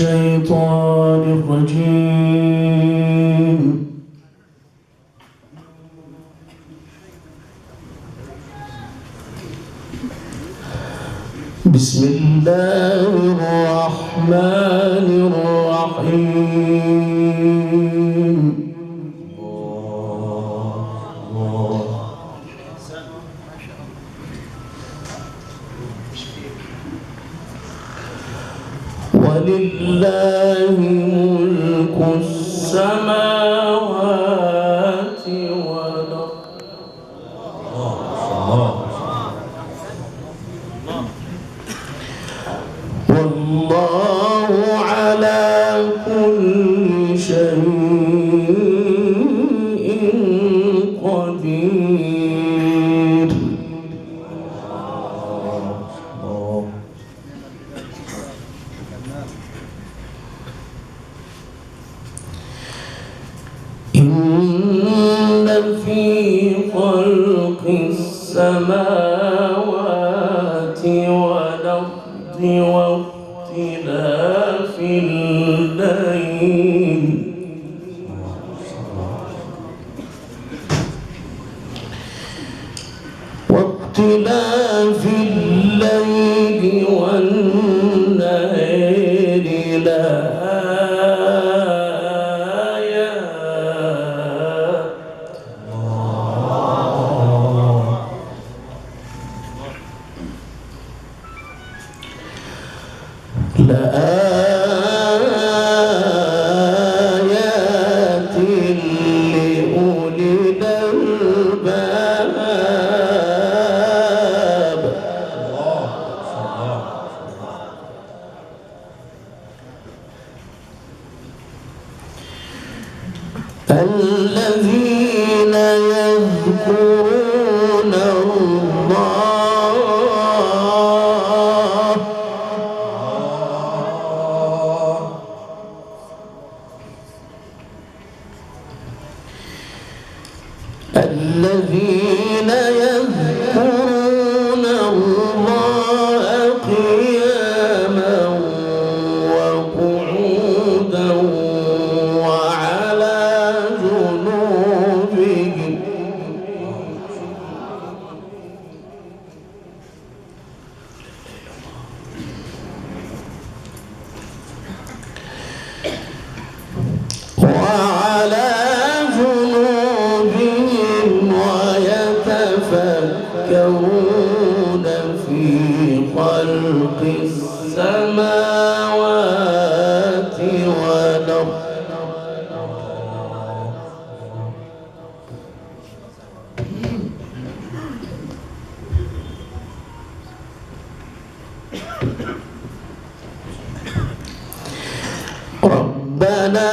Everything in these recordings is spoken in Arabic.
الشيطان الرجيم. بسم الله الرحمن الرحيم. ولله ملك السماوات والأرض والله على كل شيء قدير. إن في خلق السماوات والأرض واختلاف الليل والنهار لآيات لأولي الألباب. الذين يذكرون الله قياما وقعودا وعلى جنوبهم ويتفكرون في خلق السماوات والأرض ربنا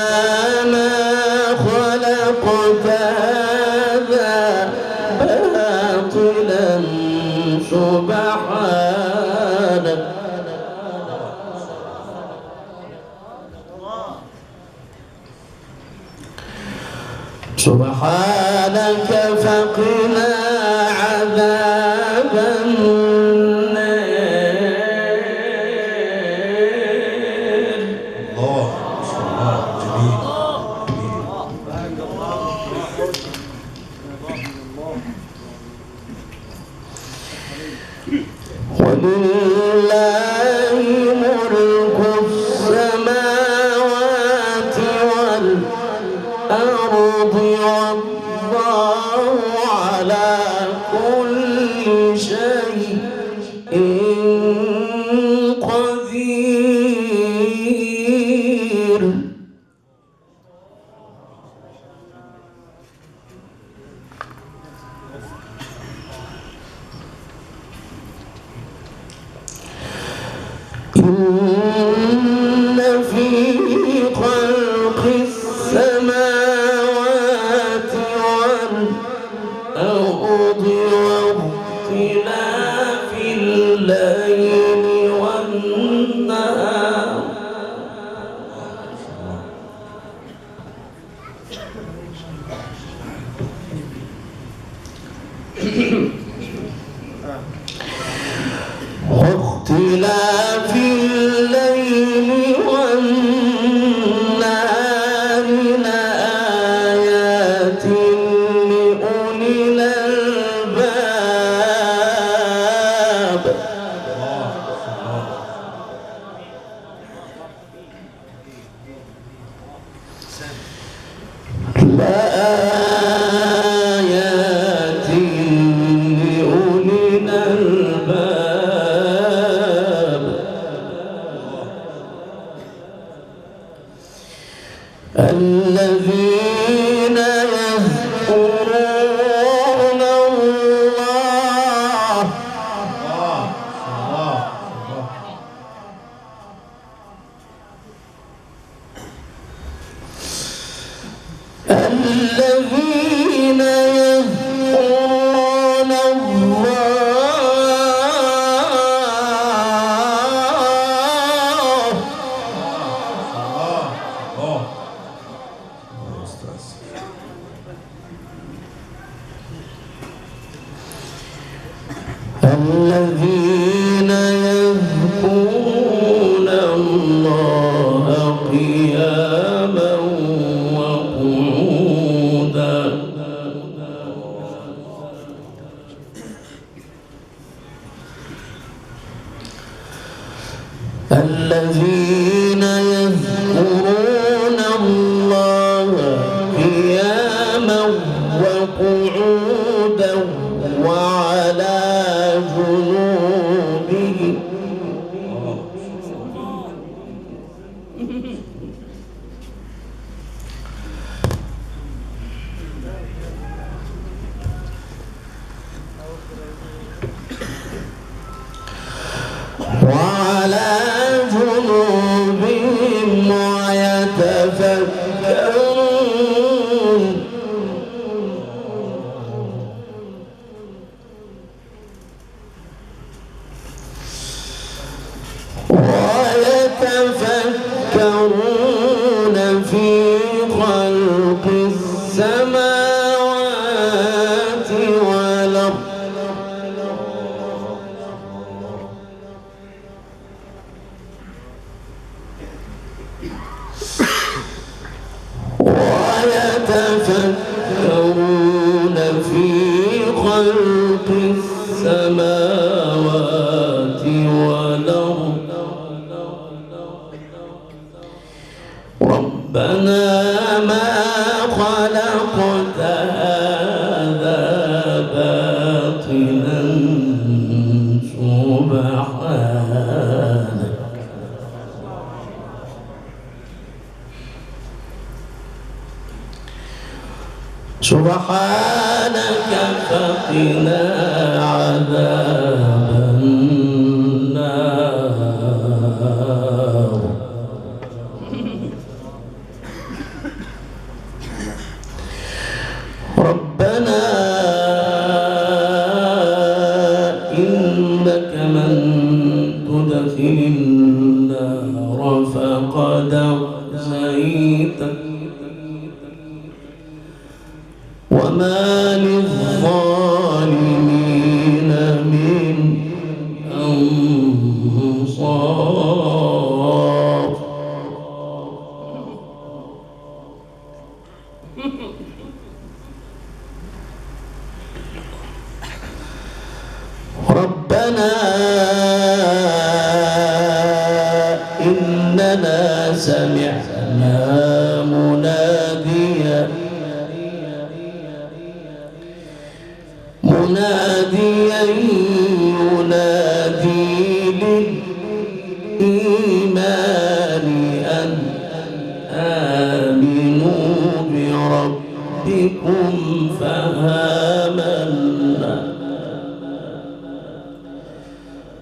ما خلقت هذا باطلا سبحانك فقنا عذاب النار. ولله ملك السماوات والأرض والله على كل لآيات لأولي الألباب الذين يذكرون الله الذين يذكرون الذين يذكرون الله قياما وقعودا الذين يذكرون الله قياما وقعودا وعلى جنوبهم ويتفكرون في خلق السماوات والأرض ويتفكرون في خلق السماوات والأرض ربنا ما خلقت هذا باطلا سبحانك فقنا عذاب النار ربنا إنك من تدخل النار فقد أخزيته وما للظالمين من أنصار ربنا إننا سمعنا مناديا ينادي للإيمان أن آمنوا بربكم فآمنا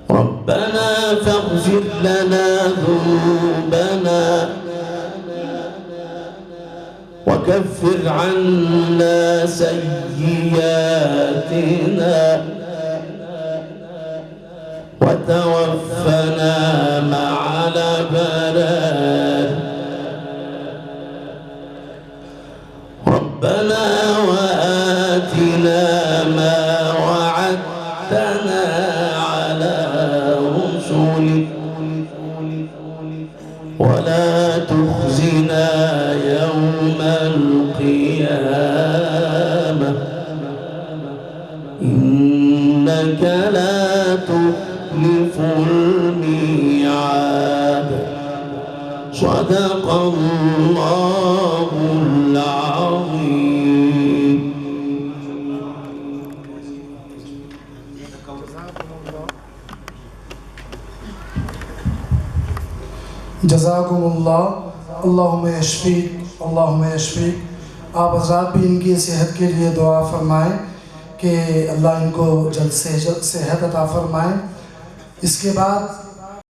ربنا فاغفر لنا ذنوبنا وكفر عنا سيئاتنا وتوفنا مع الأبرار ربنا وآتنا ما وعدتنا على رسلك ولا تخزنا يوم القيامة إنك لا تخلف الميعاد صدق الله जज़ाकुमुल्लाह, अल्लाहुम्मा यशफीक, अल्लाहुम्मा यशफीक। आप हज़रात भी इनकी सेहत के लिए दुआ फरमाएँ कि अल्लाह इनको जल्द से जल्द सेहत अता फरमाएँ। इसके बाद